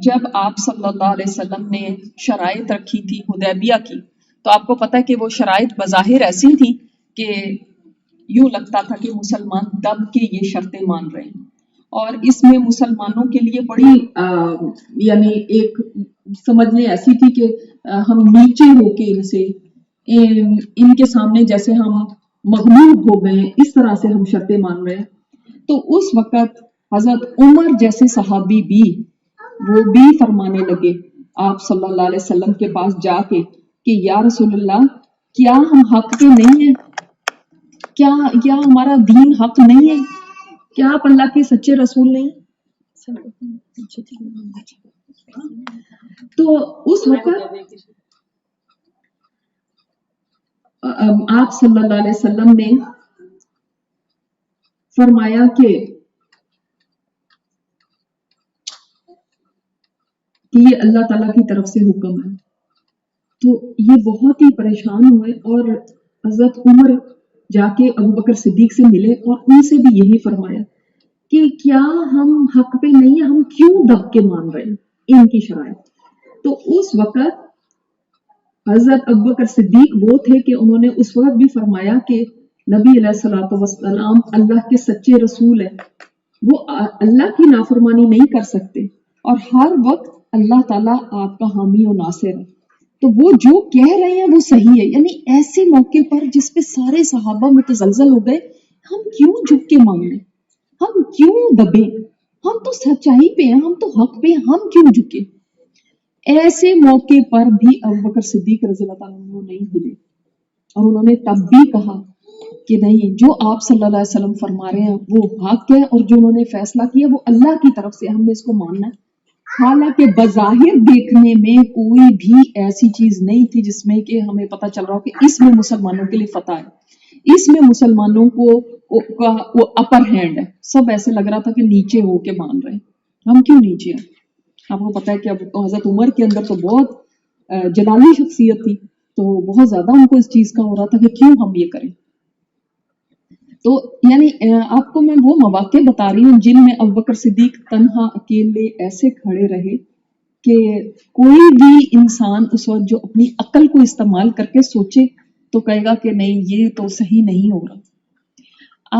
جب آپ صلی اللہ علیہ وسلم نے شرائط رکھی تھی حدیبیہ کی، تو آپ کو پتہ ہے کہ وہ شرائط بظاہر ایسی تھی کہ یوں لگتا تھا کہ مسلمان دب کے یہ شرطیں مان رہے ہیں، اور اس میں مسلمانوں کے لیے بڑی یعنی ایک سمجھنے ایسی تھی کہ ہم نیچے ہو کے ان کے سامنے جیسے ہم مغلوب ہو گئے، اس طرح سے ہم شرطیں مان رہے ہیں۔ تو اس وقت حضرت عمر جیسے صحابی بھی وہ بھی فرمانے لگے آپ صلی اللہ علیہ وسلم کے پاس جا کے کہ یا رسول اللہ، کیا ہم حق کے نہیں ہیں؟ کیا ہمارا دین حق نہیں ہے؟ کیا آپ اللہ کے سچے رسول نہیں؟ تو اس وقت آپ صلی اللہ علیہ وسلم نے فرمایا کہ یہ اللہ تعالیٰ کی طرف سے حکم ہے۔ تو یہ بہت ہی پریشان ہوئے اور حضرت عمر جا کے ابو بکر صدیق سے ملے اور ان سے بھی یہی فرمایا کہ کیا ہم حق پہ نہیں ہیں، ہم کیوں دب کے مان رہے ہیں ان کی شرائط۔ تو اس وقت حضرت ابو بکر صدیق وہ تھے کہ انہوں نے اس وقت بھی فرمایا کہ نبی علیہ الصلوۃ والسلام اللہ کے سچے رسول ہیں، وہ اللہ کی نافرمانی نہیں کر سکتے اور ہر وقت اللہ تعالیٰ آپ کا حامی و ناصر ہے، تو وہ جو کہہ رہے ہیں وہ صحیح ہے۔ یعنی ایسے موقع پر جس پہ سارے صحابہ متزلزل ہو گئے، ہم کیوں جھک کے مانگیں، ہم کیوں دبیں، ہم تو سچائی پہ ہیں، ہم تو حق پہ ہیں، ہم کیوں جھکے۔ ایسے موقع پر بھی ابوبکر صدیق رضی اللہ تعالیٰ عنہ نہیں ہلے اور انہوں نے تب بھی کہا کہ نہیں، جو آپ صلی اللہ علیہ وسلم فرما رہے ہیں وہ حق ہے اور جو انہوں نے فیصلہ کیا وہ اللہ کی طرف سے، ہم نے اس کو ماننا ہے۔ حالانکہ بظاہر دیکھنے میں کوئی بھی ایسی چیز نہیں تھی جس میں کہ ہمیں پتہ چل رہا ہو کہ اس میں مسلمانوں کے لیے فتح ہے، اس میں مسلمانوں کو وہ اپر ہینڈ ہے۔ سب ایسے لگ رہا تھا کہ نیچے ہو کے مان رہے ہیں، ہم کیوں نیچے ہیں؟ آپ کو پتا ہے کہ اب حضرت عمر کے اندر تو بہت جلالی شخصیت تھی، تو بہت زیادہ ان کو اس چیز کا ہو رہا تھا کہ کیوں ہم یہ کریں۔ تو یعنی آپ کو میں وہ مواقع بتا رہی ہوں جن میں ابوبکر صدیق تنہا اکیلے ایسے کھڑے رہے کہ کوئی بھی انسان اس وقت جو اپنی عقل کو استعمال کر کے سوچے تو کہے گا کہ نہیں، یہ تو صحیح نہیں ہو رہا۔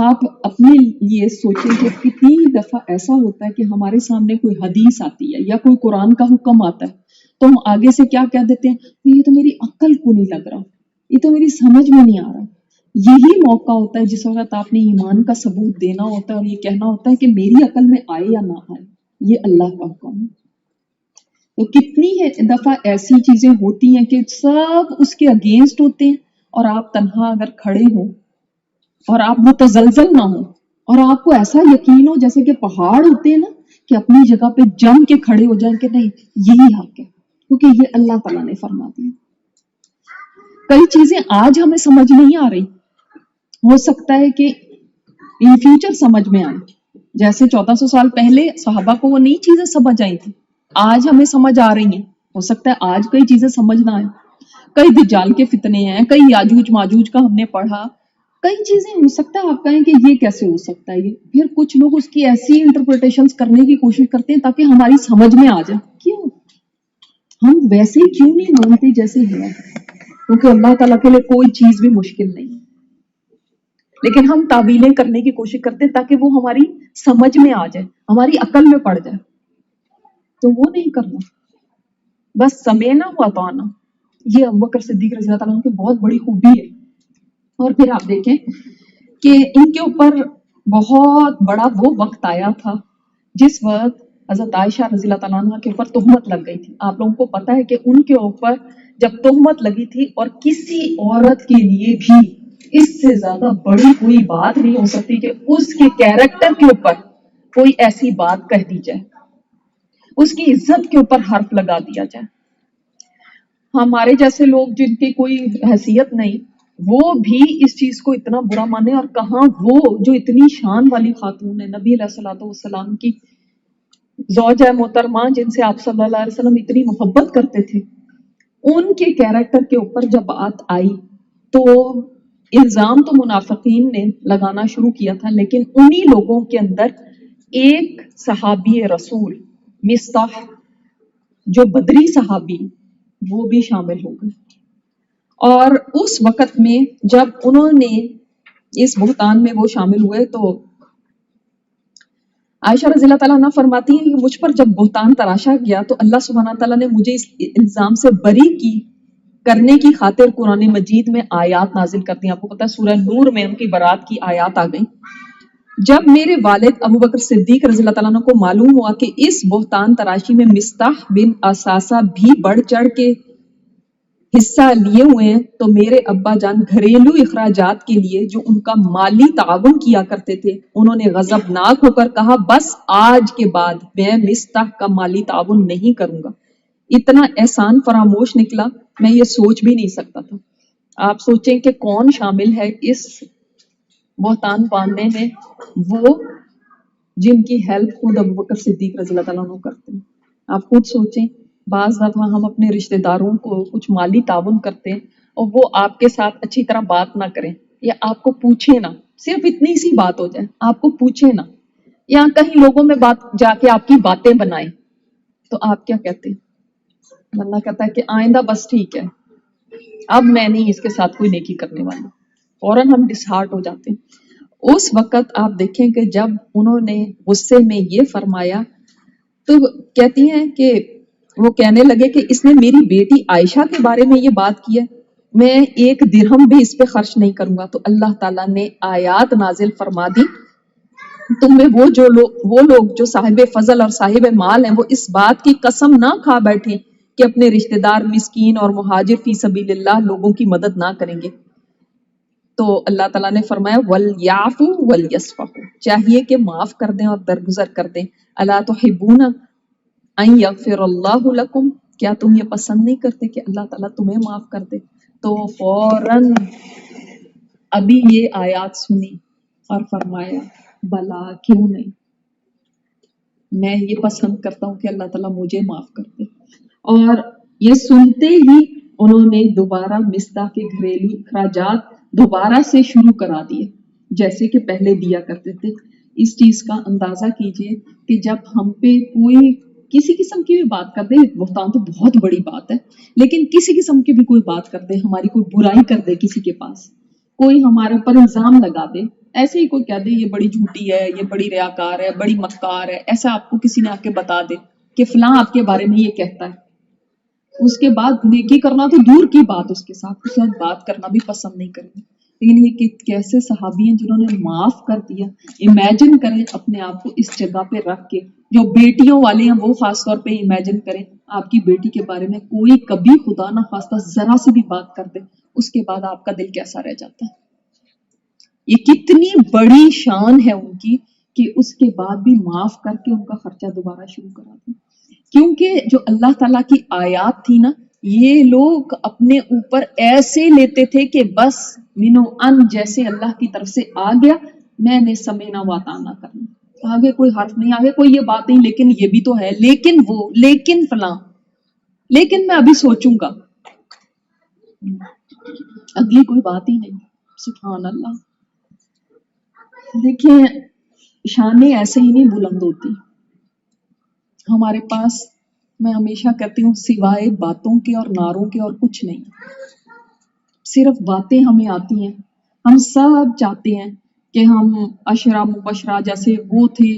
آپ اپنے لیے سوچیں کہ کتنی دفعہ ایسا ہوتا ہے کہ ہمارے سامنے کوئی حدیث آتی ہے یا کوئی قرآن کا حکم آتا ہے تو ہم آگے سے کیا کہہ دیتے ہیں، یہ تو میری عقل کو نہیں لگ رہا، یہ تو میری سمجھ میں نہیں آ رہا۔ یہی موقع ہوتا ہے جس وقت آپ نے ایمان کا ثبوت دینا ہوتا ہے اور یہ کہنا ہوتا ہے کہ میری عقل میں آئے یا نہ آئے، یہ اللہ کا حکم ہے۔ تو کتنی دفعہ ایسی چیزیں ہوتی ہیں کہ سب اس کے اگینسٹ ہوتے ہیں اور آپ تنہا اگر کھڑے ہوں اور آپ متزلزل نہ ہوں اور آپ کو ایسا یقین ہو جیسے کہ پہاڑ ہوتے ہیں نا، کہ اپنی جگہ پہ جم کے کھڑے ہو جائیں کہ نہیں، یہی حق ہے کیونکہ یہ اللہ تعالیٰ نے فرما دیا۔ کئی چیزیں آج ہمیں سمجھ نہیں آ رہی، ہو سکتا ہے کہ ان فیوچر سمجھ میں آئے، جیسے 1400 سال پہلے صحابہ کو وہ نئی چیزیں سمجھ آئی تھی، آج ہمیں سمجھ آ رہی ہیں۔ ہو سکتا ہے آج کئی چیزیں سمجھ نہ آئے، کئی دجال کے فتنے ہیں، کئی یاجوج ماجوج کا ہم نے پڑھا، کئی چیزیں ہو سکتا ہے آپ کہیں کہ یہ کیسے ہو سکتا ہے، یہ پھر کچھ لوگ اس کی ایسی انٹرپریٹیشنز کرنے کی کوشش کرتے ہیں تاکہ ہماری سمجھ میں آ جائے۔ کیوں ہم ویسے کیوں نہیں مانتے جیسے ہے؟ کیونکہ اللہ تعالیٰ کے لیے کوئی چیز بھی مشکل نہیں، لیکن ہم تعویلیں کرنے کی کوشش کرتے ہیں تاکہ وہ ہماری سمجھ میں آ جائے، ہماری عقل میں پڑ جائے، تو وہ نہیں کرنا، بس سمعنا و اطعنا۔ یہ ابوبکر صدیق رضی اللہ عنہ کی بہت بڑی خوبی ہے۔ اور پھر آپ دیکھیں کہ ان کے اوپر بہت بڑا وہ وقت آیا تھا جس وقت حضرت عائشہ رضی اللہ عنہ کے اوپر تہمت لگ گئی تھی۔ آپ لوگوں کو پتا ہے کہ ان کے اوپر جب تہمت لگی تھی، اور کسی عورت کے لیے بھی اس سے زیادہ بڑی کوئی بات نہیں ہو سکتی کہ اس کے کیریکٹر کے اوپر کوئی ایسی بات کہہ دی جائے، اس کی عزت کے اوپر حرف لگا دیا جائے۔ ہمارے جیسے لوگ جن کی کوئی حیثیت نہیں، وہ بھی اس چیز کو اتنا برا مانے، اور کہاں وہ جو اتنی شان والی خاتون ہے، نبی علیہ الصلوۃ والسلام کی زوجہ محترمہ جن سے آپ صلی اللہ علیہ وسلم اتنی محبت کرتے تھے، ان کے کیریکٹر کے اوپر جب بات آئی تو الزام تو منافقین نے لگانا شروع کیا تھا، لیکن انہی لوگوں کے اندر ایک صحابی رسول مصطح جو بدری صحابی وہ بھی شامل ہو گئے. اور اس وقت میں جب انہوں نے اس بہتان میں وہ شامل ہوئے تو عائشہ رضی اللہ تعالیٰ عنہ فرماتی ہیں کہ مجھ پر جب بہتان تراشا گیا تو اللہ سبحانہ تعالیٰ نے مجھے اس الزام سے بری کی کرنے کی خاطر قرآن مجید میں آیات نازل کرتی ہیں. آپ کو پتا ہے سورہ نور میں ان کی برات کی آیات آ گئیں. جب میرے والد ابو بکر صدیق رضی اللہ تعالیٰ عنہ کو معلوم ہوا کہ اس بہتان تراشی میں مستح بن اساسہ بھی بڑھ چڑھ کے حصہ لیے ہوئے ہیں تو میرے ابا جان گھریلو اخراجات کے لیے جو ان کا مالی تعاون کیا کرتے تھے انہوں نے غضبناک ہو کر کہا بس آج کے بعد میں مستح کا مالی تعاون نہیں کروں گا. اتنا احسان فراموش نکلا میں یہ سوچ بھی نہیں سکتا تھا. آپ سوچیں کہ کون شامل ہے اس بہتان باندھنے میں؟ وہ جن کی ہیلپ خود ابو بکر صدیق رضی اللہ تعالیٰ عنہ کرتے ہیں. آپ خود سوچیں بعض دفعہ ہم اپنے رشتہ داروں کو کچھ مالی تعاون کرتے ہیں اور وہ آپ کے ساتھ اچھی طرح بات نہ کریں یا آپ کو پوچھے نہ، صرف اتنی سی بات ہو جائے آپ کو پوچھے نہ، یا کہیں لوگوں میں بات جا کے آپ کی باتیں بنائیں تو آپ کیا کہتے ہیں؟ بندہ کہتا ہے کہ آئندہ بس ٹھیک ہے، اب میں نہیں اس کے ساتھ کوئی نیکی کرنے والا. فوراً ہم ڈس ہارٹ ہو جاتے ہیں. اس وقت آپ دیکھیں کہ جب انہوں نے غصے میں یہ فرمایا تو کہتی ہیں کہ وہ کہنے لگے کہ اس نے میری بیٹی عائشہ کے بارے میں یہ بات کی ہے، میں ایک درہم بھی اس پہ خرچ نہیں کروں گا. تو اللہ تعالیٰ نے آیات نازل فرما دی تم میں وہ لوگ جو صاحب فضل اور صاحب مال ہیں وہ اس بات کی قسم نہ کھا بیٹھے کہ اپنے رشتہ دار مسکین اور مہاجر فی سبیل اللہ لوگوں کی مدد نہ کریں گے. تو اللہ تعالیٰ نے فرمایا وَلْيَعْفُوا وَلْيَصْفَحُوا، چاہیے کہ معاف کر دیں اور درگزر کر دیں. اَلَا تُحِبُّونَ أَن يَغْفِرَ اللَّهُ لَكُمْ، کیا تم یہ پسند نہیں کرتے کہ اللہ تعالیٰ تمہیں معاف کر دے؟ تو فوراً ابھی یہ آیات سنی اور فرمایا بلا کیوں نہیں، میں یہ پسند کرتا ہوں کہ اللہ تعالیٰ مجھے معاف کر دے. اور یہ سنتے ہی انہوں نے دوبارہ مستح کے گھریلو اخراجات دوبارہ سے شروع کرا دیے جیسے کہ پہلے دیا کرتے تھے. اس چیز کا اندازہ کیجئے کہ جب ہم پہ کوئی کسی قسم کی بھی بات کر دے، بہتان تو بہت بڑی بات ہے، لیکن کسی قسم کی بھی کوئی بات کر دے، ہماری کوئی برائی کر دے، کسی کے پاس کوئی ہمارے اوپر الزام لگا دے، ایسے ہی کوئی کہہ دے یہ بڑی جھوٹی ہے، یہ بڑی ریاکار ہے، بڑی مکار ہے، ایسا آپ کو کسی نے آ کے بتا دے کہ فلاں آپ کے بارے میں یہ کہتا ہے، اس کے بعد نیکی کرنا تو دور کی بات، اس کے ساتھ بات کرنا بھی پسند نہیں کریں گے. لیکن یہ کیسے صحابی ہیں جنہوں نے معاف کر دیا. امیجن کریں اپنے آپ کو اس جگہ پہ رکھ کے، جو بیٹیوں والے ہیں وہ خاص طور پہ امیجن کریں آپ کی بیٹی کے بارے میں کوئی کبھی خدا نہ خواستہ ذرا سی بھی بات کر دے، اس کے بعد آپ کا دل کیسا رہ جاتا ہے. یہ کتنی بڑی شان ہے ان کی کہ اس کے بعد بھی معاف کر کے ان کا خرچہ دوبارہ شروع کرا دیں. کیونکہ جو اللہ تعالیٰ کی آیات تھی نا، یہ لوگ اپنے اوپر ایسے لیتے تھے کہ بس منو ان جیسے اللہ کی طرف سے آ گیا، میں نے سمینا واتانا کرنا، آگے کوئی حرف نہیں، آگے کوئی یہ بات نہیں، لیکن یہ بھی تو ہے، لیکن وہ، لیکن فلاں، لیکن میں ابھی سوچوں گا، اگلی کوئی بات ہی نہیں. سبحان اللہ. دیکھیں شانیں ایسے ہی نہیں بلند ہوتی. ہمارے پاس، میں ہمیشہ کہتی ہوں، سوائے باتوں کے اور نعروں کے اور کچھ نہیں، صرف باتیں ہمیں آتی ہیں. ہم سب چاہتے ہیں کہ ہم عشرہ مبشرہ جیسے وہ تھے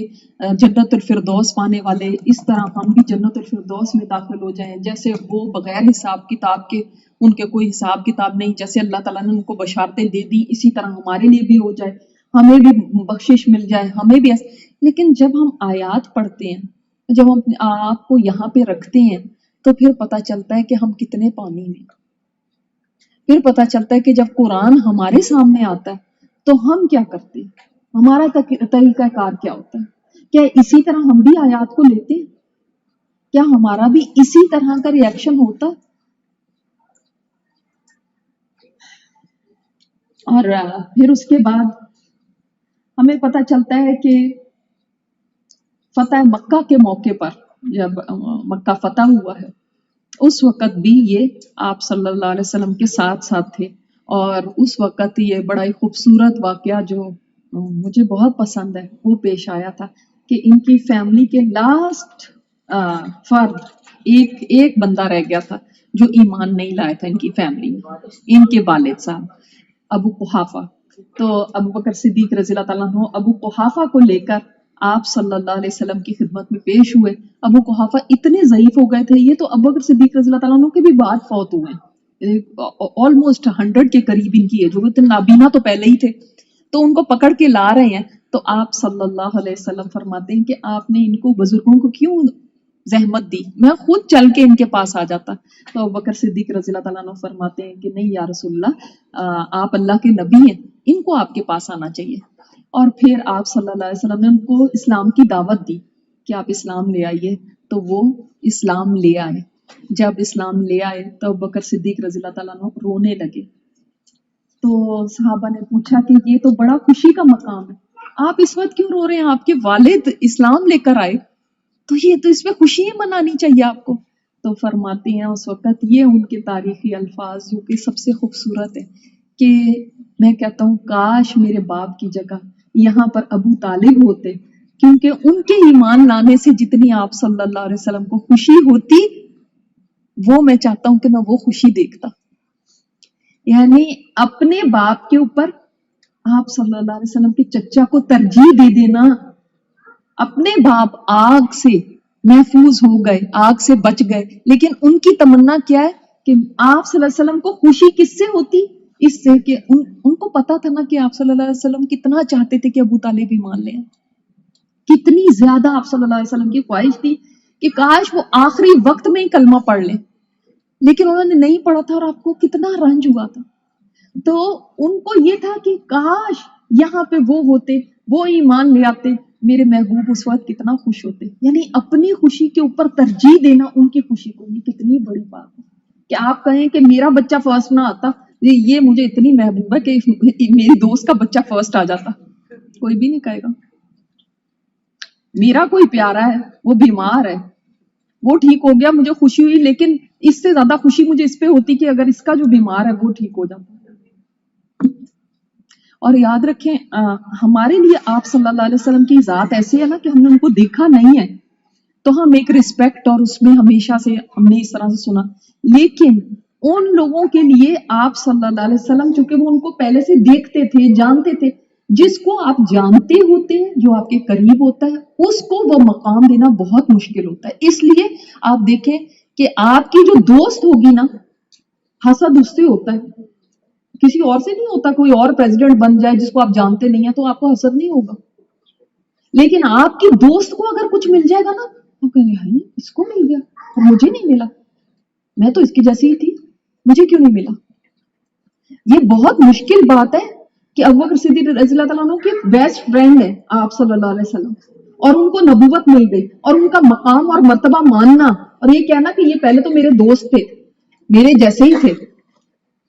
جنت الفردوس پانے والے، اس طرح ہم بھی جنت الفردوس میں داخل ہو جائیں جیسے وہ بغیر حساب کتاب کے، ان کے کوئی حساب کتاب نہیں، جیسے اللہ تعالیٰ نے ان کو بشارتیں دے دی اسی طرح ہمارے لیے بھی ہو جائے، ہمیں بھی بخشش مل جائے، ہمیں بھی ایسے. لیکن جب ہم آیات پڑھتے ہیں، جب ہم اپنے آپ کو یہاں پہ رکھتے ہیں تو پھر پتہ چلتا ہے کہ ہم کتنے پانی میں. پھر پتہ چلتا ہے کہ جب قرآن ہمارے سامنے آتا ہے تو ہم کیا کرتے ہیں، ہمارا طریقہ کار کیا ہوتا ہے. کیا اسی طرح ہم بھی آیات کو لیتے ہیں؟ کیا ہمارا بھی اسی طرح کا ری ایکشن ہوتا ہے؟ اور پھر اس کے بعد ہمیں پتہ چلتا ہے کہ فتح مکہ کے موقع پر، جب مکہ فتح ہوا ہے، اس وقت بھی یہ آپ صلی اللہ علیہ وسلم کے ساتھ ساتھ تھے. اور اس وقت یہ بڑا ہی خوبصورت واقعہ جو مجھے بہت پسند ہے وہ پیش آیا تھا کہ ان کی فیملی کے لاسٹ فرد ایک بندہ رہ گیا تھا جو ایمان نہیں لایا تھا ان کی فیملی میں، ان کے والد صاحب ابو قحافہ. تو ابو بکر صدیق رضی اللہ تعالیٰ عنہ ابو قحافہ کو لے کر آپ صلی اللہ علیہ وسلم کی خدمت میں پیش ہوئے. ابو قحافہ اتنے ضعیف ہو گئے تھے، یہ تو ابو بکر صدیق رضی اللہ تعالیٰ عنہ کے بھی بعد فوت ہوئے ہیں، آلموسٹ 100 کے قریب ان کی ایج ہو گئی، تو نابینا تو پہلے ہی تھے. تو ان کو پکڑ کے لا رہے ہیں، تو آپ صلی اللہ علیہ وسلم فرماتے ہیں کہ آپ نے ان کو بزرگوں کو کیوں زحمت دی، میں خود چل کے ان کے پاس آ جاتا. تو ابوبکر صدیق رضی اللہ تعالیٰ عنہ فرماتے ہیں کہ نہیں یا رسول اللہ، آپ اللہ کے نبی ہیں، ان کو آپ کے پاس آنا چاہیے. اور پھر آپ صلی اللہ علیہ وسلم نے ان کو اسلام کی دعوت دی کہ آپ اسلام لے آئیے. تو وہ اسلام لے آئے. جب اسلام لے آئے تو ابوبکر صدیق رضی اللہ تعالیٰ عنہ رونے لگے. تو صحابہ نے پوچھا کہ یہ تو بڑا خوشی کا مقام ہے، آپ اس وقت کیوں رو رہے ہیں؟ آپ کے والد اسلام لے کر آئے، تو یہ تو اس میں خوشی منانی چاہیے آپ کو. تو فرماتے ہیں اس وقت یہ ان کے تاریخی الفاظ جو کہ سب سے خوبصورت ہے کہ میں کہتا ہوں کاش میرے باپ کی جگہ یہاں پر ابو طالب ہوتے، کیونکہ ان کے ایمان لانے سے جتنی آپ صلی اللہ علیہ وسلم کو خوشی ہوتی، وہ میں چاہتا ہوں کہ میں وہ خوشی دیکھتا. یعنی اپنے باپ کے اوپر آپ صلی اللہ علیہ وسلم کے چچا کو ترجیح دے دینا. اپنے باپ آگ سے محفوظ ہو گئے، آگ سے بچ گئے، لیکن ان کی تمنا کیا ہے کہ آپ صلی اللہ علیہ وسلم کو خوشی کس سے ہوتی؟ اس سے کہ ان کو پتا تھا نا کہ آپ صلی اللہ علیہ وسلم کتنا چاہتے تھے کہ ابو طالب ایمان لیں، کتنی زیادہ آپ صلی اللہ علیہ وسلم کی خواہش تھی کہ کاش وہ آخری وقت میں ہی کلمہ پڑھ لیں، لیکن انہوں نے نہیں پڑھا تھا اور آپ کو کتنا رنج ہوا تھا. تو ان کو یہ تھا کہ کاش یہاں پہ وہ ہوتے، وہ ایمان لے آتے، میرے محبوب اس وقت کتنا خوش ہوتے. یعنی اپنی خوشی کے اوپر ترجیح دینا ان کی خوشی کو، یہ کتنی بڑی بات ہے کہ آپ کہیں کہ میرا بچہ فرسٹ نہ آتا، یہ مجھے اتنی محبوب ہے کہ میری دوست کا بچہ فرسٹ آ جاتا، کوئی بھی نہیں کہے گا. میرا کوئی پیارا ہے، وہ بیمار ہے، وہ ٹھیک ہو گیا، مجھے خوشی ہوئی، لیکن اس سے زیادہ خوشی مجھے اس پہ ہوتی کہ اگر اس کا جو بیمار ہے وہ ٹھیک ہو جاتا. اور یاد رکھیں ہمارے لیے آپ صلی اللہ علیہ وسلم کی ذات ایسی ہے نا کہ ہم نے ان کو دیکھا نہیں ہے، تو ہم ایک رسپیکٹ اور اس میں ہمیشہ سے ہم نے اس طرح سے سنا. لیکن ان لوگوں کے لیے آپ صلی اللہ علیہ وسلم چونکہ وہ ان کو پہلے سے دیکھتے تھے، جانتے تھے، جس کو آپ جانتے ہوتے ہیں، جو آپ کے قریب ہوتا ہے، اس کو وہ مقام دینا بہت مشکل ہوتا ہے. اس لیے آپ دیکھیں کہ آپ کی جو دوست ہوگی نا، حسد اس سے ہوتا ہے، کسی اور سے نہیں ہوتا. کوئی اور پریزیڈنٹ بن جائے جس کو آپ جانتے نہیں ہیں تو آپ کو حسد نہیں ہوگا، لیکن آپ کی دوست کو اگر کچھ مل جائے گا نا، تو کہیں گے اس کو مل گیا اور مجھے نہیں ملا، میں تو اس کی جیسی ہی تھی، مجھے کیوں نہیں ملا. یہ بہت مشکل بات ہے کہ ابو بکر صدیق رضی اللہ تعالیٰ عنہ کے بیسٹ فرینڈ ہے آپ صلی اللہ علیہ وسلم، اور ان کو نبوت مل گئی اور ان کا مقام اور مرتبہ ماننا اور یہ کہنا کہ یہ پہلے تو میرے دوست تھے، میرے جیسے ہی تھے،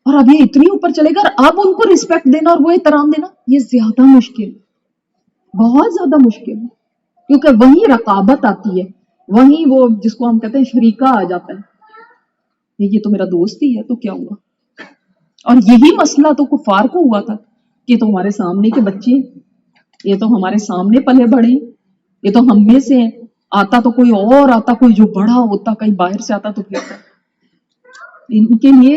اور اب یہ اتنی اوپر چلے گا اور اب ان کو رسپیکٹ دینا اور وہ احترام دینا، یہ زیادہ مشکل، بہت زیادہ مشکل ہے. کیونکہ وہیں رقابت آتی ہے، وہیں وہ جس کو ہم کہتے ہیں شریکہ آ جاتا ہے، یہ تو میرا دوست ہی ہے تو کیا ہوا. اور یہی مسئلہ تو کفار کو ہوا تھا کہ تو ہمارے سامنے کے بچے، یہ تو ہمارے سامنے پلے بڑے، یہ تو ہم میں سے ہیں، آتا تو کوئی اور آتا، کوئی جو بڑا ہوتا، کہیں باہر سے آتا تو پھر ان کے لیے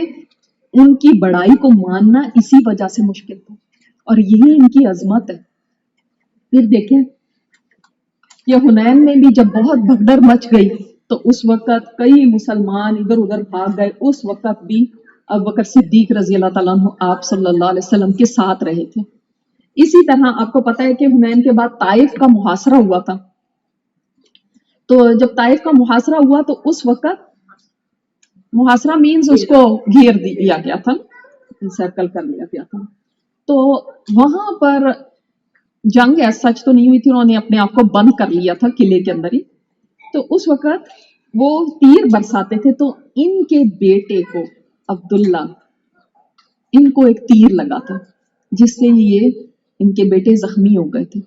ان کی بڑائی کو ماننا اسی وجہ سے مشکل تھا، اور یہی ان کی عظمت ہے. پھر دیکھیں یہ حنین میں بھی جب بہت بھگدڑ مچ گئی تو اس وقت کئی مسلمان ادھر ادھر بھاگ گئے، اس وقت بھی ابوبکر صدیق رضی اللہ تعالیٰ عنہ آپ صلی اللہ علیہ وسلم کے ساتھ رہے تھے. اسی طرح آپ کو پتا ہے کہ حنین کے بعد طائف کا محاصرہ ہوا تھا. تو جب طائف کا محاصرہ ہوا تو اس وقت محاصرہ مینز اس کو گھیر دیا گیا تھا، انسرکل کر لیا گیا تھا. تو وہاں پر جنگ ایس سچ تو نہیں ہوئی تھی، انہوں نے اپنے آپ کو بند کر لیا تھا قلعے کے اندر ہی. تو اس وقت وہ تیر برساتے تھے، تو ان کے بیٹے کو عبداللہ، ان کو ایک تیر لگا تھا جس سے یہ ان کے بیٹے زخمی ہو گئے تھے.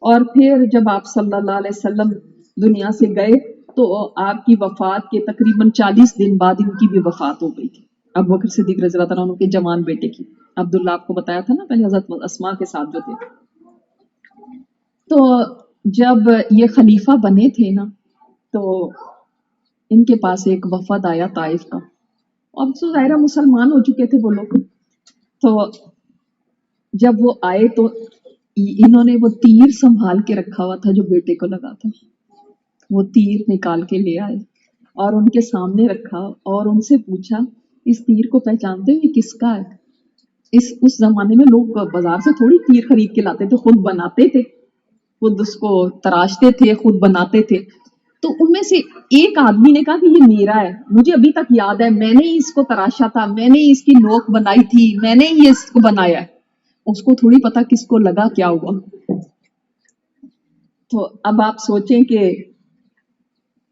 اور پھر جب آپ صلی اللہ علیہ وسلم دنیا سے گئے تو آپ کی وفات کے تقریباً 40 دن بعد ان کی بھی وفات ہو گئی تھی، ابو بکر صدیق رضی اللہ عنہ کے جوان بیٹے کی. عبداللہ آپ کو بتایا تھا نا پہلے حضرت اسماء کے ساتھ جو تھے. تو جب یہ خلیفہ بنے تھے نا، تو ان کے پاس ایک وفد آیا طائف کا. اب تو ظاہرہ مسلمان ہو چکے تھے وہ لوگ. تو جب وہ آئے تو انہوں نے وہ تیر سنبھال کے رکھا ہوا تھا جو بیٹے کو لگا تھا. وہ تیر نکال کے لے آئے اور ان کے سامنے رکھا اور ان سے پوچھا اس تیر کو پہچانتے ہو یہ کس کا ہے؟ اس زمانے میں لوگ بازار سے تھوڑی تیر خرید کے لاتے تھے، خود بناتے تھے، خود اس کو تراشتے تھے، خود بناتے تھے. تو ان میں سے ایک آدمی نے کہا کہ یہ میرا ہے، مجھے ابھی تک یاد ہے، میں نے ہی اس کو تراشا تھا، میں نے ہی اس کی نوک بنائی تھی، میں نے ہی اس کو بنایا ہے. اس کو تھوڑی پتا کس کو لگا کیا ہوا. تو اب آپ سوچیں کہ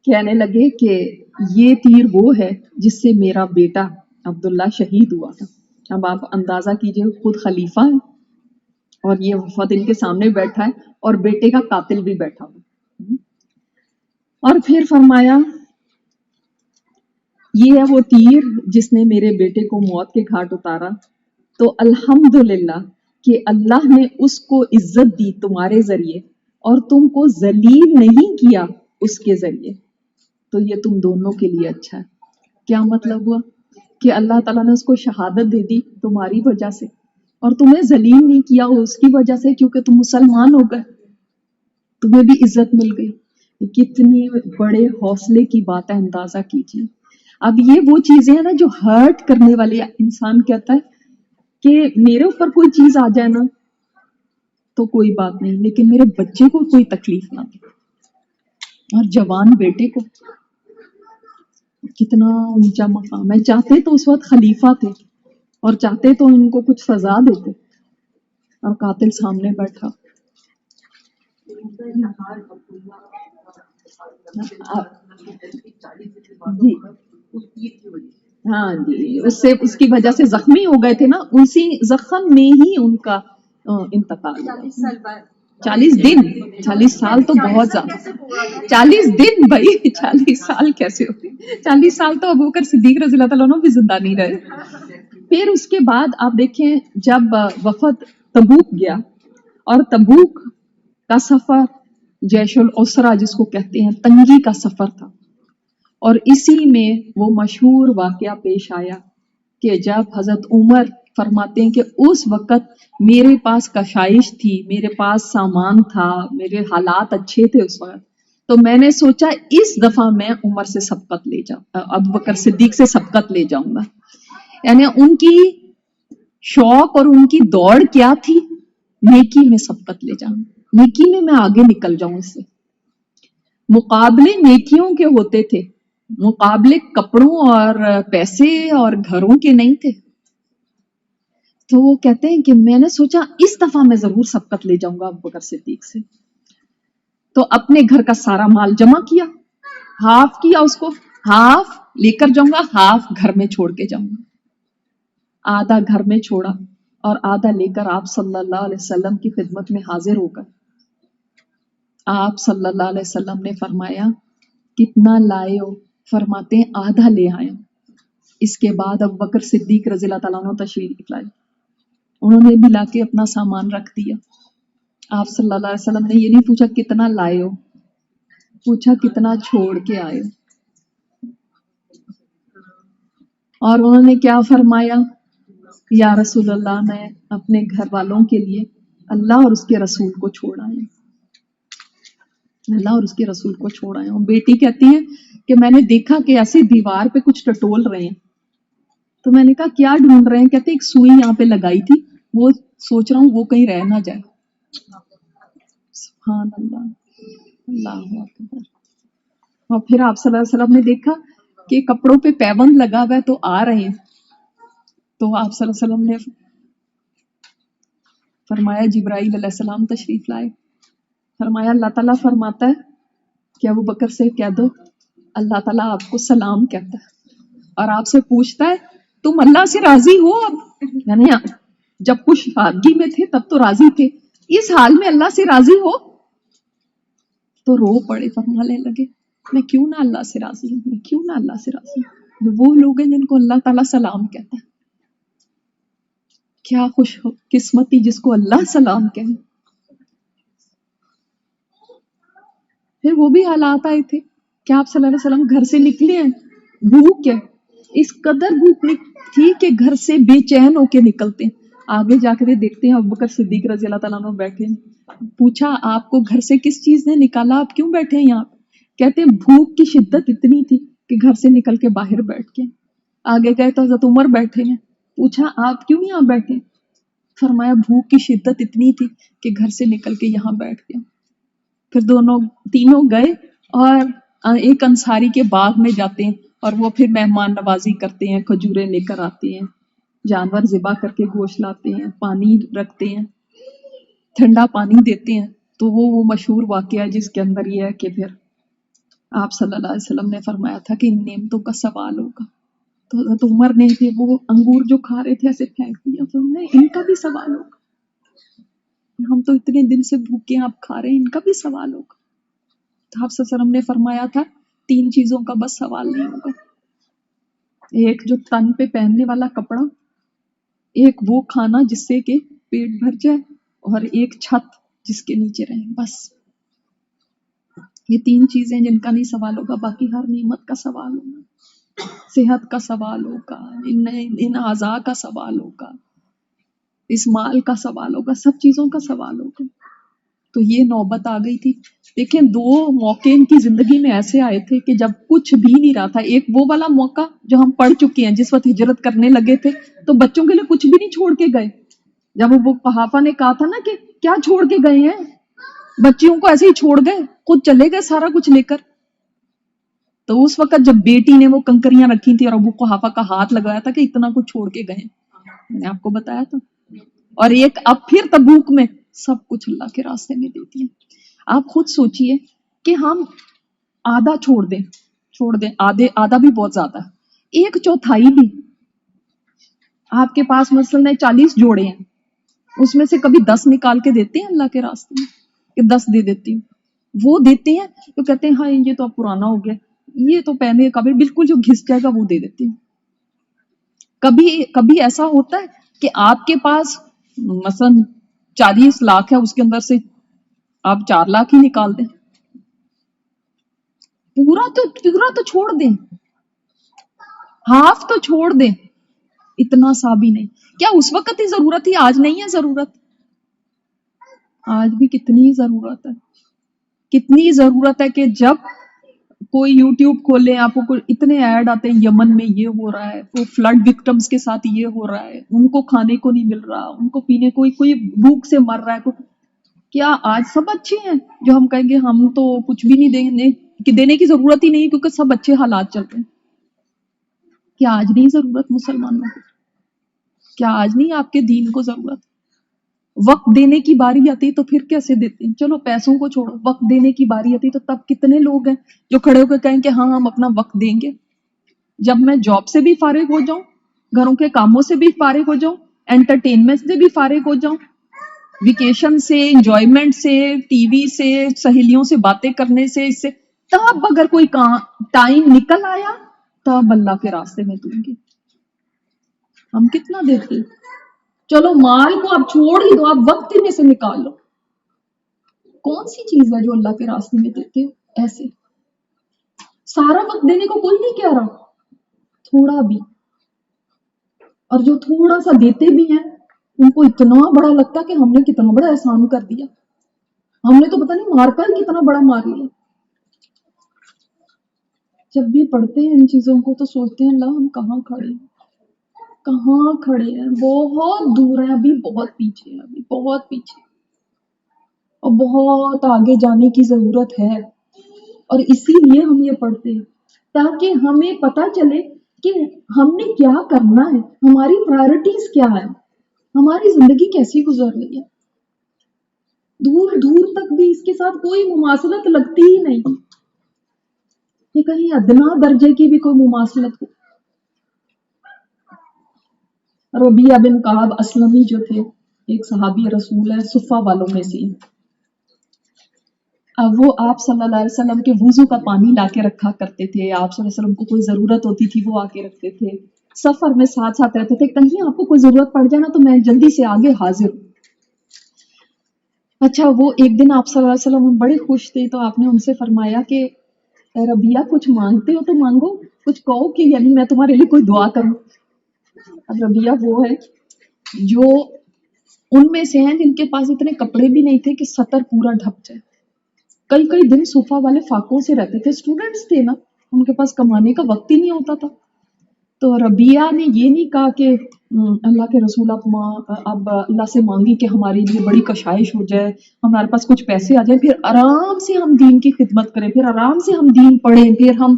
کہنے لگے کہ یہ تیر وہ ہے جس سے میرا بیٹا عبداللہ شہید ہوا تھا. اب آپ اندازہ کیجئے، خود خلیفہ ہے اور یہ وفد ان کے سامنے بیٹھا ہے اور بیٹے کا قاتل بھی بیٹھا ہوا. اور پھر فرمایا یہ ہے وہ تیر جس نے میرے بیٹے کو موت کے گھاٹ اتارا، تو الحمدللہ کہ اللہ نے اس کو عزت دی تمہارے ذریعے اور تم کو ذلیل نہیں کیا اس کے ذریعے، تو یہ تم دونوں کے لیے اچھا ہے. کیا مطلب ہوا کہ اللہ تعالیٰ نے اس کو شہادت دے دی تمہاری وجہ سے اور تمہیں ذلیل نہیں کیا اس کی وجہ سے، کیونکہ تم مسلمان ہو گئے، تمہیں بھی عزت مل گئی. کتنی بڑے حوصلے کی بات ہے، اندازہ کیجیے. اب یہ وہ چیزیں ہیں نا جو ہرٹ کرنے والے. انسان کہتا ہے کہ میرے اوپر کوئی چیز آ جائے نا تو کوئی بات نہیں، لیکن میرے بچے کو کوئی تکلیف نہ دے. اور جوان بیٹے کو کتنا اونچا مقام ہے. چاہتے تو اس وقت خلیفہ تھے اور چاہتے تو ان کو کچھ سزا دیتے اور قاتل سامنے بیٹھا. جی ہاں جی، اس کی وجہ سے زخمی ہو گئے تھے نا، اسی زخم میں ہی ان کا انتقال ہوا. 40 سال تو بہت زیادہ. 40 دن بھائی، 40 سال کیسے ہوتے؟ 40 سال تو ابوبکر صدیق رضی اللہ تعالیٰ عنہ بھی زندہ نہیں رہے. پھر اس کے بعد آپ دیکھیں جب وفد تبوک گیا، اور تبوک کا سفر جیش العسرہ جس کو کہتے ہیں، تنگی کا سفر تھا. اور اسی میں وہ مشہور واقعہ پیش آیا کہ جب حضرت عمر فرماتے ہیں کہ اس وقت میرے پاس کشائش تھی، میرے پاس سامان تھا، میرے حالات اچھے تھے اس وقت، تو میں نے سوچا اس دفعہ میں عمر سے سبقت لے جاؤں، ابوبکر صدیق سے سبقت لے جاؤں گا. یعنی ان کی شوق اور ان کی دوڑ کیا تھی؟ نیکی میں سبقت لے جاؤں، نیکی میں آگے نکل جاؤں. اس سے مقابلے نیکیوں کے ہوتے تھے، مقابلے کپڑوں اور پیسے اور گھروں کے نہیں تھے. تو وہ کہتے ہیں کہ میں نے سوچا اس دفعہ میں ضرور سبقت لے جاؤں گا ابوبکر صدیق سے. تو اپنے گھر کا سارا مال جمع کیا، ہاف کیا، اس کو ہاف لے کر جاؤں گا، ہاف گھر میں چھوڑ کے جاؤں گا. آدھا گھر میں چھوڑا اور آدھا لے کر آپ صلی اللہ علیہ وسلم کی خدمت میں حاضر ہو کر آپ صلی اللہ علیہ وسلم نے فرمایا کتنا لائے ہو؟ فرماتے ہیں آدھا لے آئے. اس کے بعد ابوبکر صدیق رضی اللہ تعالیٰ عنہ تشریف لائے، انہوں نے بھی لا کے اپنا سامان رکھ دیا. آپ صلی اللہ علیہ وسلم نے یہ نہیں پوچھا کتنا لائے ہو، پوچھا کتنا چھوڑ کے آئے. اور انہوں نے کیا فرمایا؟ یا رسول اللہ، میں اپنے گھر والوں کے لیے اللہ اور اس کے رسول کو چھوڑ آئے، اللہ اور اس کے رسول کو چھوڑ آئے. بیٹی کہتی ہے کہ میں نے دیکھا کہ ایسے دیوار پہ کچھ ٹٹول رہے ہیں، تو میں نے کہا کیا ڈھونڈ رہے ہیں؟ کہتے ایک سوئی یہاں پہ لگائی تھی، وہ سوچ رہا ہوں وہ کہیں رہ نہ جائے. سبحان اللہ، اللہ اکبر. اور پھر آپ صلی اللہ علیہ وسلم نے دیکھا کہ کپڑوں پہ پیبند لگا ہوا ہے تو آ رہے ہیں. تو آپ صلی اللہ علیہ وسلم نے فرمایا جبرائیل علیہ السلام تشریف لائے. فرمایا اللہ تعالیٰ فرماتا ہے کہ ابو بکر سے کہہ دو اللہ تعالیٰ آپ کو سلام کہتا ہے اور آپ سے پوچھتا ہے تم اللہ سے راضی ہو؟ اب یعنی جب خوش حالگی میں تھے تب تو راضی تھے، اس حال میں اللہ سے راضی ہو؟ تو رو پڑے، فرمانے لگے میں کیوں نہ اللہ سے راضی ہوں، میں کیوں نہ اللہ سے راضی ہوں. وہ لوگ ہیں جن کو اللہ تعالیٰ سلام کہتا ہے. کیا خوش قسمتی جس کو اللہ سلام کہے. پھر وہ بھی حالات آئے تھے کہ آپ صلی اللہ علیہ وسلم گھر سے نکلے ہیں, بھوک ہے, اس قدر بھوک تھی کہ گھر سے بے چین ہو کے نکلتے ہیں. آگے جا کے دیکھتے ہیں ابوبکر صدیق رضی اللہ تعالیٰ عنہ بیٹھے ہیں. پوچھا آپ کو گھر سے کس چیز نے نکالا, آپ کیوں بیٹھے ہیں یہاں؟ کہتے ہیں بھوک کی شدت اتنی تھی کہ گھر سے نکل کے باہر بیٹھ کے. آگے گئے تو حضرت عمر بیٹھے ہیں. پوچھا آپ کیوں یہاں بیٹھے؟ فرمایا بھوک کی شدت اتنی تھی کہ گھر سے نکل کے یہاں بیٹھ گیا. پھر تینوں گئے اور ایک انصاری کے باغ میں جاتے ہیں اور وہ پھر مہمان نوازی کرتے ہیں, کھجورے لے کر آتے ہیں, جانور ذبح کر کے گوشت لاتے ہیں, پانی رکھتے ہیں, ٹھنڈا پانی دیتے ہیں. تو وہ مشہور واقعہ ہے جس کے اندر یہ ہے کہ پھر آپ صلی اللہ علیہ وسلم نے فرمایا تھا کہ ان نعمتوں کا سوال ہوگا. تو حضرت عمر نے وہ انگور جو کھا رہے تھے ایسے پھینک دیا, فرمایا ان کا بھی سوال ہوگا, ہم تو اتنے دن سے بھوکے ہیں آپ کھا رہے ہیں, ان کا بھی سوال ہوگا. تو آپ صلی اللہ علیہ وسلم نے فرمایا تھا 3 چیزوں کا بس سوال نہیں ہوگا. ایک جو تن پہ پہننے والا کپڑا, ایک وہ کھانا جس سے کہ پیٹ بھر جائے, اور ایک چھت جس کے نیچے رہیں. بس یہ 3 چیزیں جن کا نہیں سوال ہوگا, باقی ہر نعمت کا سوال ہوگا, صحت کا سوال ہوگا, ان اعضاء کا سوال ہوگا, اس مال کا سوال ہوگا, سب چیزوں کا سوال ہوگا. تو یہ نوبت آ گئی تھی. دیکھیں 2 موقع ان کی زندگی میں ایسے آئے تھے کہ جب کچھ بھی نہیں رہا تھا. ایک وہ والا موقع جو ہم پڑھ چکے ہیں, جس وقت ہجرت کرنے لگے تھے تو بچوں کے لیے کچھ بھی نہیں چھوڑ کے گئے. جب وہ قحافہ نے کہا تھا نا کہ کیا چھوڑ کے گئے ہیں, بچیوں کو ایسے ہی چھوڑ گئے, خود چلے گئے سارا کچھ لے کر. تو اس وقت جب بیٹی نے وہ کنکریاں رکھی تھی اور ابو قحافہ کا ہاتھ لگایا تھا کہ اتنا کچھ چھوڑ کے گئے, میں نے آپ کو بتایا تھا. اور ایک اب پھر تبوک میں سب کچھ اللہ کے راستے میں دے دیا. آپ خود سوچئے کہ ہم آدھا چھوڑ دیں, آدھا بھی بہت زیادہ ہے, 1/4 بھی. آپ کے پاس مثلاً 40 جوڑے ہیں, اس میں سے کبھی 10 نکال کے دیتے ہیں اللہ کے راستے میں کہ 10 دے دیتی ہوں. وہ دیتے ہیں تو کہتے ہیں ہاں یہ تو اب پرانا ہو گیا, یہ تو پہنے کبھی بالکل جو گھس جائے گا وہ دے دیتے ہیں. کبھی ایسا ہوتا ہے کہ آپ کے پاس مثلاً 40 لاکھ ہے, اس کے اندر سے آپ 4 لاکھ ہی نکال دیں, پورا تو چھوڑ دیں, ہاف تو چھوڑ دیں, اتنا سا بھی نہیں. کیا اس وقت ہی ضرورت تھی, آج نہیں ہے ضرورت؟ آج بھی کتنی ضرورت ہے, کتنی ضرورت ہے کہ جب کوئی یوٹیوب کھولے آپ کو اتنے ایڈ آتے ہیں, یمن میں یہ ہو رہا ہے, وہ فلڈ وکٹمز کے ساتھ یہ ہو رہا ہے, ان کو کھانے کو نہیں مل رہا, ان کو پینے کوئی بھوک سے مر رہا ہے. کیا آج سب اچھے ہیں جو ہم کہیں گے ہم تو کچھ بھی نہیں دینے کی ضرورت ہی نہیں کیونکہ سب اچھے حالات چل رہے ہیں؟ کیا آج نہیں ضرورت مسلمانوں کو؟ کیا آج نہیں آپ کے دین کو ضرورت؟ وقت دینے کی باری آتی تو پھر کیسے دیتے ہیں؟ چلو پیسوں کو چھوڑو, وقت دینے کی باری آتی تو تب کتنے لوگ ہیں جو کھڑے ہو کے کہیں کہ ہاں ہم اپنا وقت دیں گے. جب میں جاب سے بھی فارغ ہو جاؤں, گھروں کے کاموں سے بھی فارغ ہو جاؤں, انٹرٹینمنٹ سے بھی فارغ ہو جاؤں, ویکیشن سے, انجوائمنٹ سے, ٹی وی سے, سہیلیوں سے باتیں کرنے سے, اس سے, تب اگر کوئی ٹائم نکل آیا تب اللہ کے راستے میں دوں گی. ہم کتنا دیتے ہیں؟ چلو مال کو آپ چھوڑ ہی دو, آپ وقت میں سے نکال لو. کون سی چیز ہے جو اللہ کے راستے میں دیتے ہو؟ ایسے سارا وقت دینے کو کوئی نہیں کہہ رہا, تھوڑا بھی. اور جو تھوڑا سا دیتے بھی ہیں ان کو اتنا بڑا لگتا کہ ہم نے کتنا بڑا احسان کر دیا, ہم نے تو پتہ نہیں مار کر کتنا بڑا مار لیا. جب بھی پڑھتے ہیں ان چیزوں کو تو سوچتے ہیں اللہ ہم کہاں کھڑے ہیں, کہاں کھڑے ہیں, بہت دور ہیں, ابھی بہت پیچھے ہیں, ابھی بہت پیچھے, اور بہت آگے جانے کی ضرورت ہے. اور اسی لیے ہم یہ پڑھتے ہیں تاکہ ہمیں پتہ چلے کہ ہم نے کیا کرنا ہے, ہماری پرائرٹیز کیا ہے, ہماری زندگی کیسی گزر رہی ہے. دور دور تک بھی اس کے ساتھ کوئی مماثلت لگتی ہی نہیں, کہ کہیں ادنا درجے کی بھی کوئی مماثلت ہو. ربیعہ بن کعب اسلمی جو تھے, ایک صحابی رسول ہے, صفہ والوں میں سے. اب وہ آپ صلی اللہ علیہ وسلم کے وضو کا پانی لا کے رکھا کرتے تھے, آپ صلی اللہ علیہ وسلم کو کوئی ضرورت ہوتی تھی وہ آ کے رکھتے تھے, سفر میں ساتھ ساتھ رہتے تھے, کہیں آپ کو کوئی ضرورت پڑ جائے نا تو میں جلدی سے آگے حاضر ہوں. اچھا وہ ایک دن آپ صلی اللہ علیہ وسلم بڑے خوش تھے تو آپ نے ان سے فرمایا کہ اے ربیہ کچھ مانگتے ہو تو مانگو، کچھ کہو کہ یعنی میں تمہارے لیے کوئی دعا کروں۔ اب ربیہ وہ ہے جو ان میں سے ہیں جن کے پاس اتنے کپڑے بھی نہیں تھے کہ سطر پورا ڈھک جائے، کئی کئی دن صوفہ والے فاقوں سے رہتے تھے، اسٹوڈنٹس تھے نا، ان کے پاس کمانے کا وقت ہی نہیں ہوتا تھا۔ تو ربیہ نے یہ نہیں کہا کہ اللہ کے رسول اب اللہ سے مانگی کہ ہمارے لیے بڑی کشائش ہو جائے، ہمارے پاس کچھ پیسے آ جائیں، پھر آرام سے ہم دین کی خدمت کریں، پھر آرام سے ہم دین پڑھیں، پھر ہم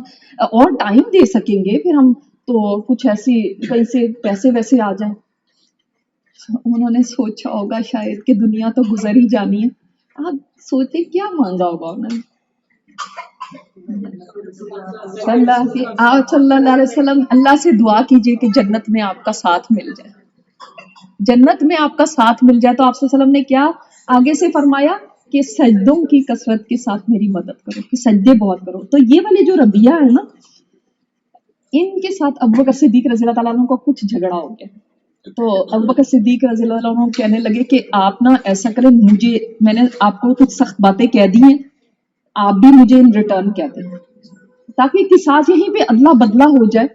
اور ٹائم دے سکیں گے، پھر ہم تو کچھ ایسی کہیں سے پیسے ویسے آ جائیں۔ انہوں نے سوچا ہوگا شاید کہ دنیا تو گزر ہی جانی ہے، آپ سوچیں کیا مانگا ہوگا انہوں نے۔ آپ صلی اللہ علیہ وسلم اللہ سے دعا کیجئے کہ جنت میں آپ کا ساتھ مل جائے، جنت میں آپ کا ساتھ مل جائے۔ تو آپ صلی اللہ علیہ وسلم نے کیا آگے سے فرمایا کہ سجدوں کی کثرت کے ساتھ میری مدد کرو، کہ سجدے بہت کرو۔ تو یہ والے جو ربیہ ہے نا، ان کے ساتھ ابوبکر صدیق رضی اللہ تعالیٰ عنہ کو کچھ جھگڑا ہو گیا۔ تو ابوبکر صدیق رضی اللہ عنہ کہنے لگے کہ آپ نا ایسا کریں، میں نے آپ کو کچھ سخت باتیں کہہ دی ہیں، آپ بھی مجھے ان ریٹرن کہہ دیں، تاکہ قصاص یہیں پہ ادلا بدلہ ہو جائے،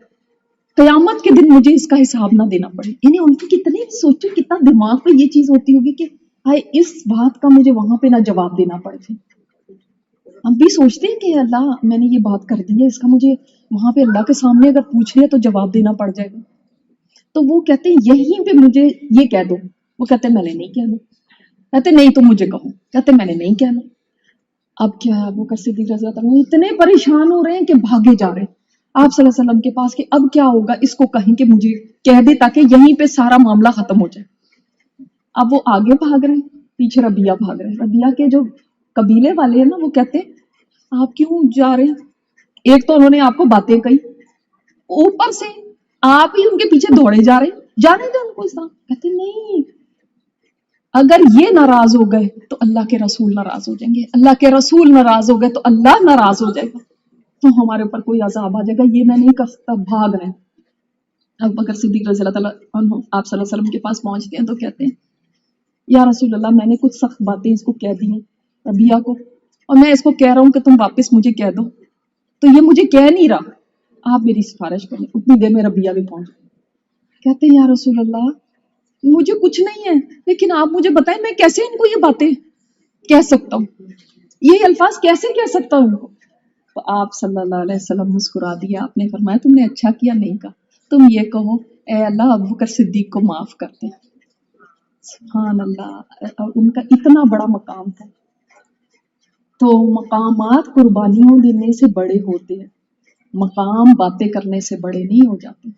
قیامت کے دن مجھے اس کا حساب نہ دینا پڑے۔ یعنی ان کی کتنے سوچو کتنا دماغ پہ یہ چیز ہوتی ہوگی کہ ہائے اس بات کا مجھے وہاں پہ نہ جواب دینا پڑے تھے۔ ہم بھی سوچتے ہیں کہ اللہ میں نے یہ بات کر دی ہے، اس کا مجھے وہاں پہ اللہ کے سامنے اگر پوچھ لیا تو جواب دینا پڑ جائے گا۔ تو وہ کہتے ہیں یہیں پہ مجھے یہ کہہ دو، وہ کہتے ہیں میں نے نہیں کہنا، کہتے نہیں تم مجھے کہو، کہتے میں نے نہیں کہنا۔ اب کیا وہ صدیق رضی اللہ عنہ اتنے پریشان ہو رہے ہیں کہ بھاگے جا رہے ہیں آپ صلی اللہ علیہ وسلم کے پاس کہ اب کیا ہوگا، اس کو کہیں کہ مجھے کہہ دے تاکہ یہیں پہ سارا معاملہ ختم ہو جائے۔ اب وہ آگے بھاگ رہے ہیں، پیچھے ربیہ بھاگ رہے ہیں۔ ربیہ کے جو قبیلے والے ہیں نا، وہ کہتے ہیں آپ کیوں جا رہے ہیں؟ ایک تو انہوں نے آپ کو باتیں کہی، اوپر سے آپ ہی ان کے پیچھے دوڑے جا رہے ہیں، جانے دیں ان کو اس طرح۔ کہتے نہیں، اگر یہ ناراض ہو گئے تو اللہ کے رسول ناراض ہو جائیں گے، اللہ کے رسول ناراض ہو گئے تو اللہ ناراض ہو جائے گا، تو ہمارے اوپر کوئی عذاب آ جائے گا، یہ میں نہیں کر سکتا، بھاگ رہے ہیں۔ ابو بکر صدیق رضی اللہ تعالیٰ عنہ آپ صلی اللہ علیہ وسلم کے پاس پہنچتے ہیں تو کہتے ہیں یا رسول اللہ میں نے کچھ سخت باتیں اس کو کہہ دی ہیں ربیہ کو، اور میں اس کو کہہ رہا ہوں کہ تم واپس مجھے کہہ دو، تو یہ مجھے کہہ نہیں رہا، آپ میری سفارش کریں۔ اتنی دیر میں ربیہ بھی پہنچ گئے، کہتے ہیں یا رسول اللہ مجھے کچھ نہیں ہے، لیکن آپ مجھے بتائیں میں کیسے ان کو یہ باتیں کہہ سکتا ہوں، یہ الفاظ کیسے کہہ سکتا ہوں ان کو؟ تو آپ صلی اللہ علیہ وسلم مسکرا دیا، آپ نے فرمایا تم نے اچھا کیا نہیں کہا، تم یہ کہو اے اللہ ابوبکر صدیق کو معاف کر دے۔ سبحان اللہ، اور ان کا اتنا بڑا مقام تھا۔ تو مقامات قربانیوں دینے سے بڑے ہوتے ہیں، مقام باتیں کرنے سے بڑے نہیں ہو جاتے،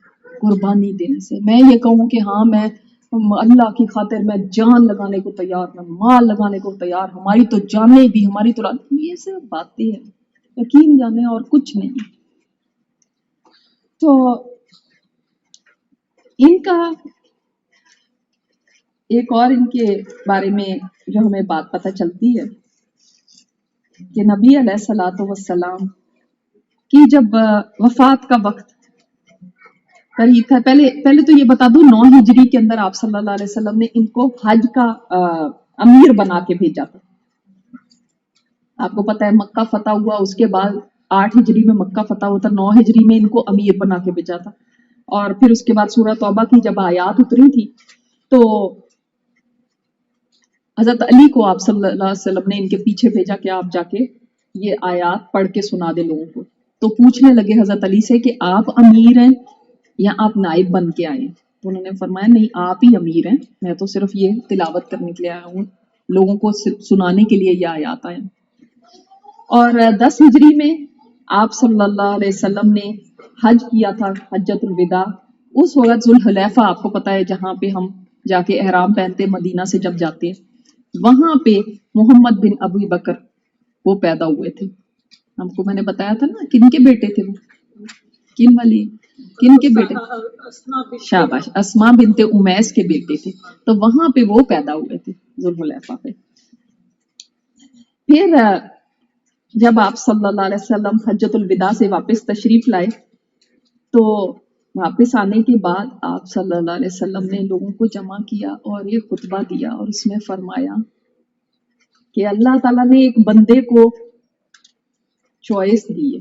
قربانی دینے سے۔ میں یہ کہوں کہ ہاں میں اللہ کی خاطر میں جان لگانے کو تیار، میں مال لگانے کو تیار، ہماری تو جانیں بھی، ہماری تو یہ صرف باتیں ہیں، یقین جانے اور کچھ نہیں۔ تو ان کا ایک اور ان کے بارے میں جو ہمیں بات پتہ چلتی ہے کہ نبی علیہ الصلوۃ والسلام کی جب وفات کا وقت قریب تھا، پہلے تو یہ بتا دوں 9 ہجری کے اندر آپ صلی اللہ علیہ وسلم نے ان کو حج کا امیر بنا کے بھیجا تھا۔ آپ کو پتہ ہے مکہ فتح ہوا، اس کے بعد 8 ہجری میں مکہ فتح ہوتا، 9 ہجری میں ان کو امیر بنا کے بھیجا تھا۔ اور پھر اس کے بعد سورہ توبہ کی جب آیات اتری تھی تو حضرت علی کو آپ صلی اللہ علیہ وسلم نے ان کے پیچھے بھیجا کہ آپ جا کے یہ آیات پڑھ کے سنا دے لوگوں کو۔ تو پوچھنے لگے حضرت علی سے کہ آپ امیر ہیں یا آپ نائب بن کے آئے ہیں؟ تو انہوں نے فرمایا نہیں آپ ہی امیر ہیں، میں تو صرف یہ تلاوت کرنے کے لیے آیا ہوں، لوگوں کو سنانے کے لیے یہ آیات آئے۔ اور 10 ہجری میں آپ صلی اللہ علیہ وسلم نے حج کیا تھا، حجۃ الوداع۔ اس وقت ذوالحلیفہ آپ کو پتہ ہے جہاں پہ ہم جا کے احرام پہنتے مدینہ سے جب جاتے ہیں، وہاں پہ محمد بن ابی بکر وہ پیدا ہوئے تھے۔ ہم کو میں نے بتایا تھا نا کن کے بیٹے تھے، وہ کن کے بیٹے؟ شاباش، اسماء بنت امیس کے بیٹے تھے، تو وہاں پہ وہ پیدا ہوئے تھے ذوالحلیفہ پہ۔ پھر جب آپ صلی اللہ علیہ وسلم حجۃ الوداع سے واپس تشریف لائے تو واپس آنے کے بعد آپ صلی اللہ علیہ وسلم نے لوگوں کو جمع کیا اور یہ خطبہ دیا، اور اس میں فرمایا کہ اللہ تعالیٰ نے ایک بندے کو چوائس دی ہے